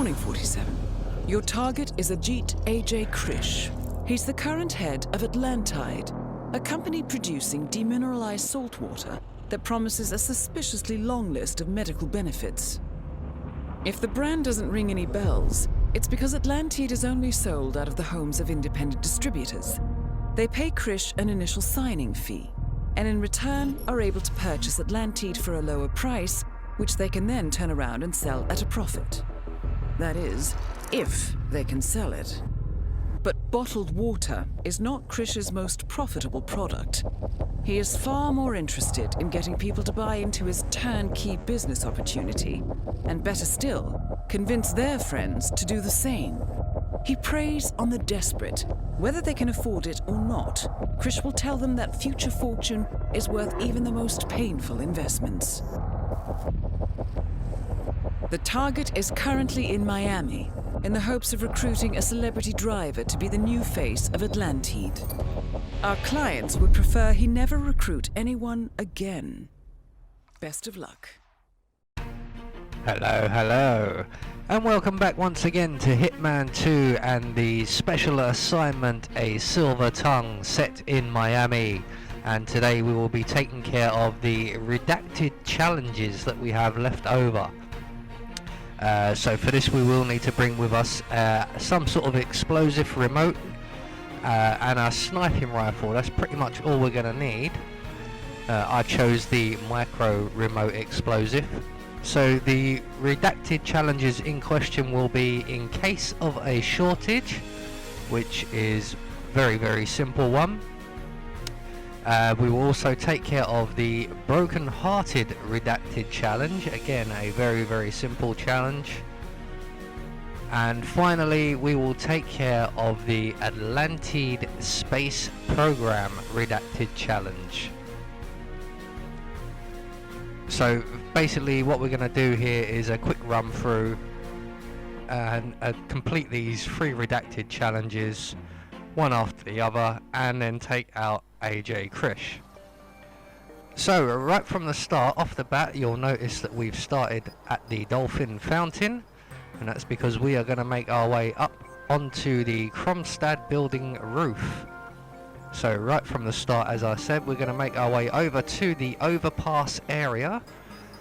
morning, 47. Your target is Ajit A.J. Krish. He's the current head of Altantide, a company producing demineralized saltwater that promises a suspiciously long list of medical benefits. If the brand doesn't ring any bells, it's because Altantide is only sold out of the homes of independent distributors. They pay Krish an initial signing fee, and in return are able to purchase Altantide for a lower price, which they can then turn around and sell at a profit. That is, if they can sell it. But bottled water is not Krish's most profitable product. He is far more interested in getting people to buy into his turnkey business opportunity, and better still, convince their friends to do the same. He preys on the desperate. Whether they can afford it or not, Krish will tell them that future fortune is worth even the most painful investments. The target is currently in Miami, in the hopes of recruiting a celebrity driver to be the new face of Altantide. Our clients would prefer he never recruit anyone again. Best of luck. Hello, and welcome back once again to Hitman 2 and the special assignment, A Silver Tongue, set in Miami. And today we will be taking care of the redacted challenges that we have left over. So for this we will need to bring with us some sort of explosive remote and a sniping rifle. That's pretty much all we're going to need. I chose the micro remote explosive. So the redacted challenges in question will be in case of a shortage, which is very simple one. We will also take care of the Brokenhearted redacted challenge, again a very simple challenge. And finally we will take care of the Altantide space program redacted challenge. So basically what we're going to do here is a quick run through and complete these 3 redacted challenges one after the other, and then take out AJ Krish. So right from the start, off the bat, you'll notice that we've started at the Dolphin Fountain, and that's because we are going to make our way up onto the Kromstad building roof. So right from the start, as I said, we're going to make our way over to the overpass area,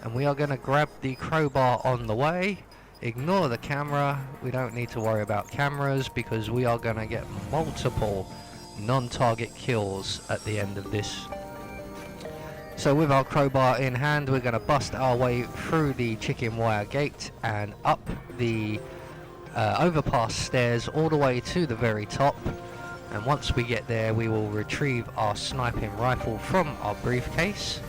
and we are going to grab the crowbar on the way. Ignore the camera, we don't need to worry about cameras because we are going to get multiple non-target kills at the end of this. So with our crowbar in hand, we're going to bust our way through the chicken wire gate and up the overpass stairs all the way to the very top. And once we get there, we will retrieve our sniping rifle from our briefcase.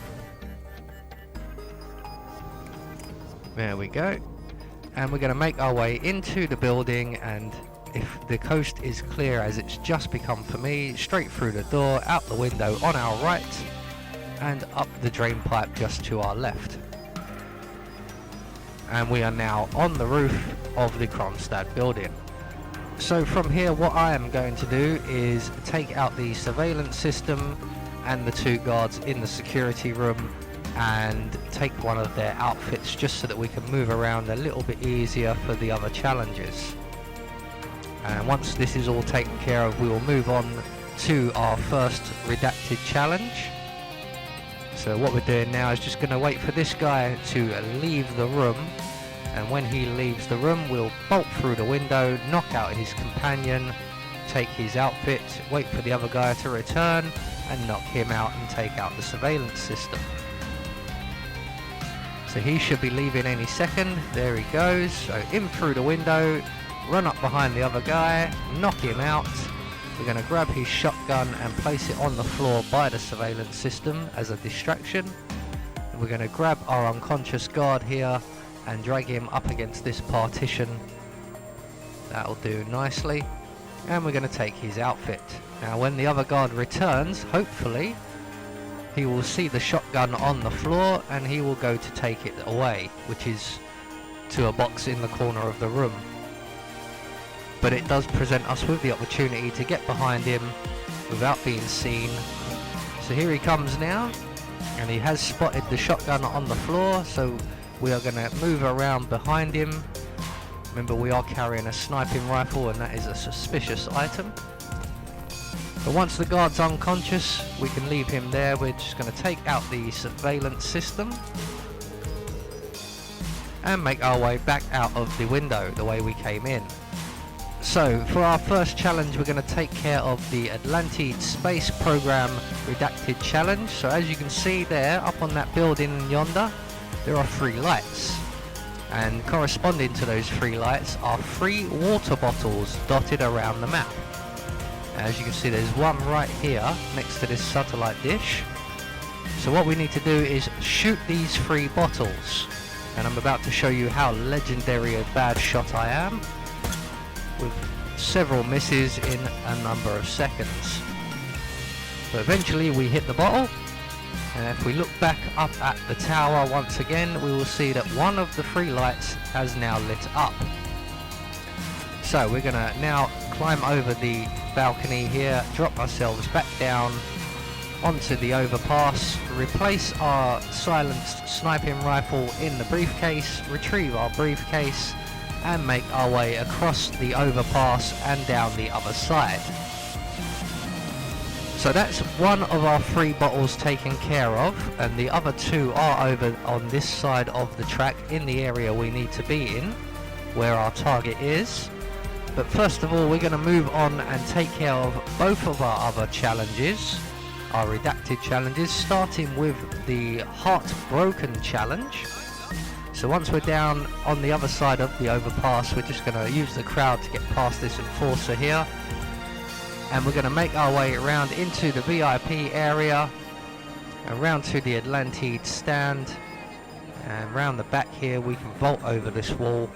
There we go. And we're going to make our way into the building, and if the coast is clear as it's just become for me, straight through the door, out the window on our right, and up the drain pipe just to our left. And we are now on the roof of the Kromstad building. So from here what I am going to do is take out the surveillance system and the 2 guards in the security room and take one of their outfits just so that we can move around a little bit easier for the other challenges. And once this is all taken care of, we will move on to our first redacted challenge. So what we're doing now is just going to wait for this guy to leave the room, and when he leaves the room we'll bolt through the window, knock out his companion, take his outfit, wait for the other guy to return and knock him out and take out the surveillance system. So he should be leaving any second. There he goes. So in through the window, run up behind the other guy, knock him out. We're going to grab his shotgun and place it on the floor by the surveillance system as a distraction. And we're going to grab our unconscious guard here and drag him up against this partition. That'll do nicely. And we're going to take his outfit. Now when the other guard returns, hopefully, he will see the shotgun on the floor and he will go to take it away, which is to a box in the corner of the room. But it does present us with the opportunity to get behind him without being seen. So here he comes now, and he has spotted the shotgun on the floor, so we are going to move around behind him Remember, we are carrying a sniping rifle and that is a suspicious item. But once the guard's unconscious, we can leave him there. We're just going to take out the surveillance system and make our way back out of the window the way we came in. So for our first challenge, we're going to take care of the Altantide Space Program Redacted Challenge. So as you can see there, up on that building yonder, there are 3 lights. And corresponding to those 3 lights are 3 water bottles dotted around the map. As you can see, there's one right here next to this satellite dish. So what we need to do is shoot these 3 bottles. And I'm about to show you how legendary a bad shot I am, with several misses in a number of seconds. But eventually we hit the bottle, and if we look back up at the tower once again, we will see that one of the 3 lights has now lit up. So we're going to now climb over the balcony here, drop ourselves back down onto the overpass, replace our silenced sniping rifle in the briefcase, retrieve our briefcase, and make our way across the overpass and down the other side. So that's one of our 3 bottles taken care of, and the other 2 are over on this side of the track in the area we need to be in, where our target is. But first of all, we're going to move on and take care of both of our other challenges, our redacted challenges, starting with the Heartbroken challenge. So once we're down on the other side of the overpass, we're just going to use the crowd to get past this enforcer here. And we're going to make our way around into the VIP area, around to the Altantide stand, and around the back here we can vault over this wall.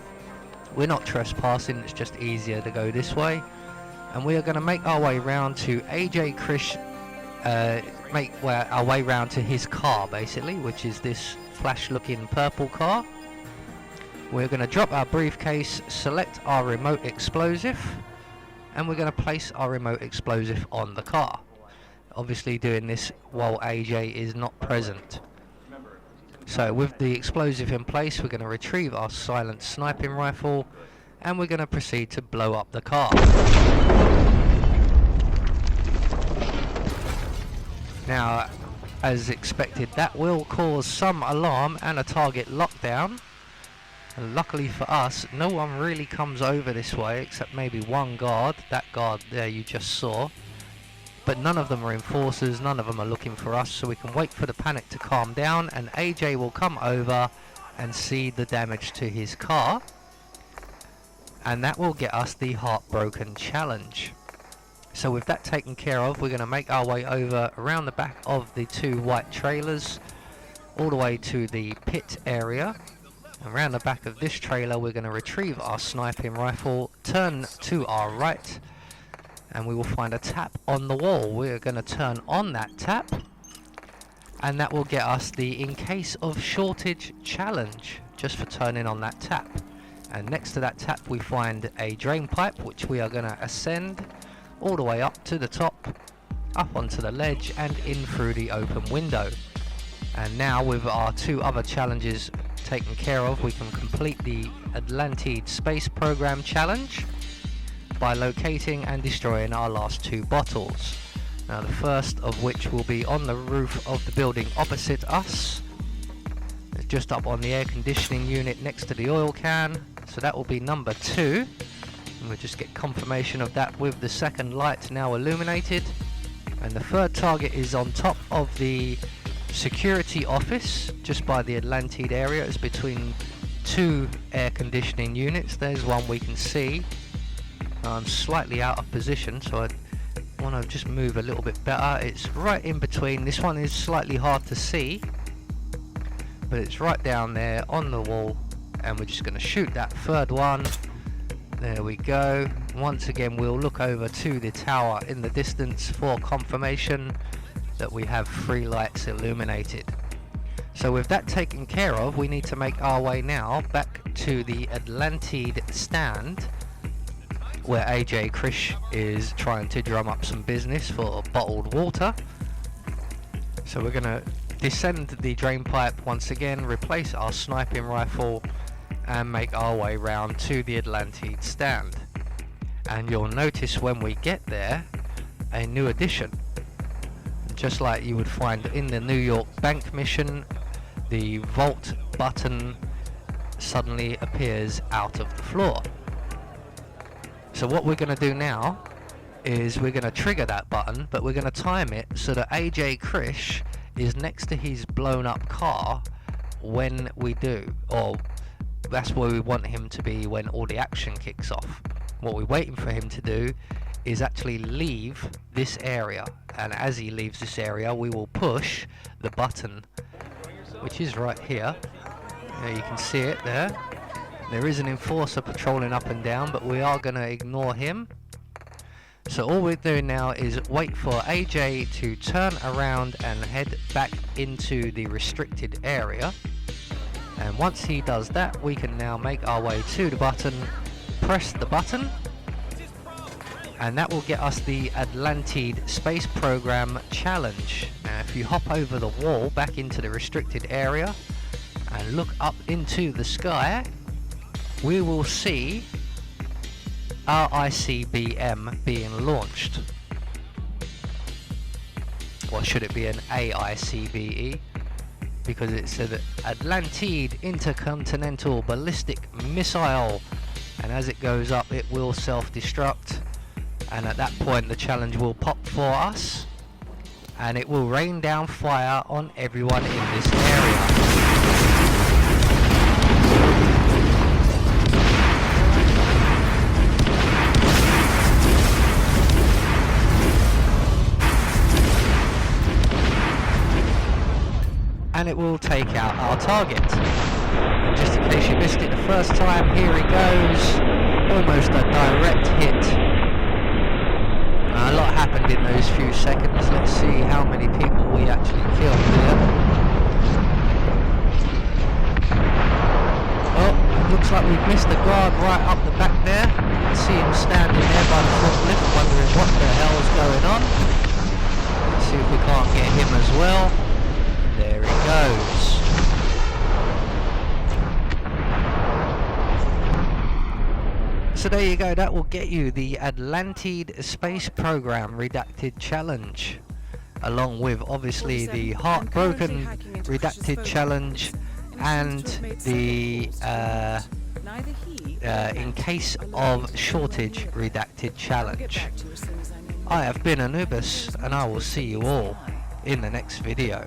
We're not trespassing, it's just easier to go this way. And we are going to make our way round to AJ Krish, make our way round to his car basically, which is this flash looking purple car. We're going to drop our briefcase, select our remote explosive, and we're going to place our remote explosive on the car. Obviously doing this while AJ is not present. So with the explosive in place, we're going to retrieve our silent sniping rifle and we're going to proceed to blow up the car. Now, as expected, that will cause some alarm and a target lockdown. And luckily for us, no one really comes over this way except maybe one guard, that guard there you just saw. But none of them are enforcers, none of them are looking for us, so we can wait for the panic to calm down and AJ will come over and see the damage to his car. And that will get us the Heartbroken challenge. So with that taken care of, we're going to make our way over around the back of the 2 white trailers, all the way to the pit area. Around the back of this trailer, we're going to retrieve our sniping rifle, turn to our right, and we will find a tap on the wall. We're going to turn on that tap, and that will get us the In Case of Shortage challenge, just for turning on that tap. And next to that tap we find a drain pipe, which we are going to ascend all the way up to the top, up onto the ledge and in through the open window. And now with our 2 other challenges taken care of, we can complete the Altantide Space Program challenge by locating and destroying our last 2 bottles. Now the first of which will be on the roof of the building opposite us. It's just up on the air conditioning unit next to the oil can. So that will be number 2. And we'll just get confirmation of that with the second light now illuminated. And the third target is on top of the security office, just by the Altantide area. It's between 2 air conditioning units. There's one we can see. I'm slightly out of position, so I want to just move a little bit better. It's right in between. This one is slightly hard to see, but it's right down there on the wall, and we're just going to shoot that third one. There we go. Once again, we'll look over to the tower in the distance for confirmation that we have 3 lights illuminated. So with that taken care of, we need to make our way now back to the Altantide stand, where AJ Krish is trying to drum up some business for bottled water. So we're going to descend the drain pipe once again, replace our sniping rifle, and make our way round to the Altantide stand. And you'll notice when we get there a new addition. Just like you would find in the New York bank mission, the vault button suddenly appears out of the floor. So what we're going to do now is we're going to trigger that button, but we're going to time it so that AJ Krish is next to his blown up car when we do, or that's where we want him to be when all the action kicks off. What we're waiting for him to do is actually leave this area, and as he leaves this area we will push the button, which is right here. You can see it there. There is an enforcer patrolling up and down, but we are going to ignore him. So all we're doing now is wait for AJ to turn around and head back into the restricted area. And once he does that, we can now make our way to the button, press the button, and that will get us the Altantide Space Program Challenge. Now if you hop over the wall back into the restricted area and look up into the sky, we will see our ICBM being launched. Or should it be an AICBE? Because it's an Altantide Intercontinental Ballistic Missile, and as it goes up it will self-destruct, and at that point the challenge will pop for us and it will rain down fire on everyone in this area. And it will take out our target. And just in case you missed it the first time, here he goes. Almost a direct hit. A lot happened in those few seconds. Let's see how many people we actually killed here. Oh, looks like we've missed the guard right up the back there. You can see him standing there by the forklift, wondering what the hell's going on. Let's see if we can't get him as well. There he goes. So there you go, that will get you the Altantide Space Program Redacted Challenge, along with obviously the Heartbroken Redacted Challenge and the In Case of Shortage Redacted Challenge. I have been Anubis, and I will see you all in the next video.